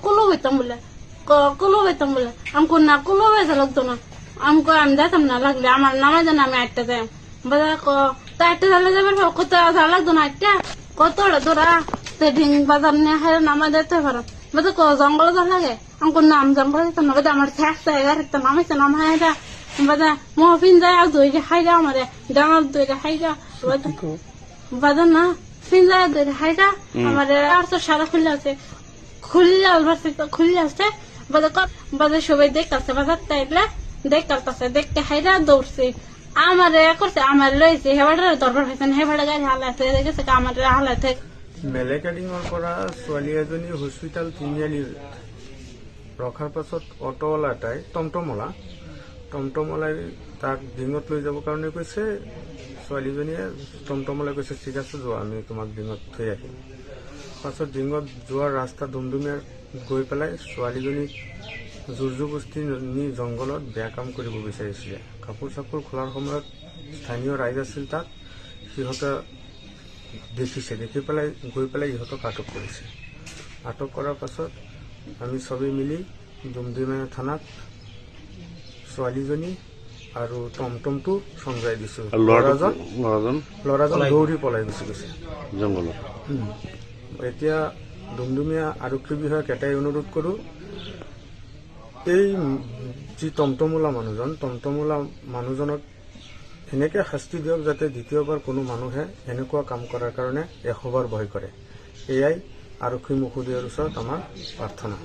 কুলো হইতাম বলে কুলো হইতাম বলে আমি না কুলো হয়েছে লাগতো না আমি আমি যাইতাম না লাগলে আমার নামা জানা আমি আটটা যাই বাজার তা আটটা জানলে যাবে কত যা লাগতো না আটটা কত ধরা ঢিং বাজার নিয়ে হারে নামা যেতে পারো বাজার জঙ্গল যা লাগে আমি নাম জঙ্গল যেতাম না বাজার আমার ঠেক জায়গা একটা নামাইছে নাম হাইরা বাজার মহফিন যায় আর দইটা হাইরা আমারে ডাঙর দইটা হাইরা বাজার না ফিন যায় দইটা হাইরা আমাদের আর তো সারা খুলে আছে খুলে আসছে বাজার সবাই দেখতেছে বাজার তাইলে দেখতেছে দেখতে হাইরা দৌড়ছে আমারে করছে আমার লইছে হেবাটা দরবার হয়েছে হেবাটা গাড়ি হালাইছে দেখেছে আমার হালাইছে মেলেকাডিঙৰ পৰা ছোৱালী এজনী হস্পিটেল তিনিআলি ৰখাৰ পাছত অটোৱালা এটাই টমটমলাই তাক ডিঙত লৈ যাব কাৰণে কৈছে ছোৱালীজনীয়ে টমটমলাই কৈছে ঠিক আছে যোৱা আমি তোমাক ডিঙত থৈ আহিম পাছত ডিঙত যোৱাৰ ৰাস্তা ডুমডুমীয়া গৈ পেলাই ছোৱালীজনীক জোৰজবস্তি নি জংঘলত বেয়া কাম কৰিব বিচাৰিছিলে কাপোৰ চাপোৰ খোলাৰ সময়ত স্থানীয় ৰাইজ আছিল তাক সিহঁতে দেখিছে দেখি পেলাই গৈ পেলাই ইহঁতক আটক কৰিছে আটক কৰাৰ পাছত আমি সবেই মিলি ডুমডুমীয়া থানাত ছোৱালীজনী আৰু টমটমটো চমজাই দিছো ল'ৰাজন দৌৰি পলাই গুচি গৈছে জংঘলত এতিয়া ডুমডুমীয়া আৰক্ষী বিষয়াক এটাই অনুৰোধ কৰো এই যি টমটমোলা মানুহজনক এনেকে শাস্তি দিয়ক যাতে দ্বিতীয়বাৰ কোনো মানুহে এনেকুৱা কাম কৰাৰ কাৰণে 100 বাৰ ভয় কৰে এয়াই আৰক্ষী মহোদয়ৰ ওচৰত আমাৰ প্ৰাৰ্থনা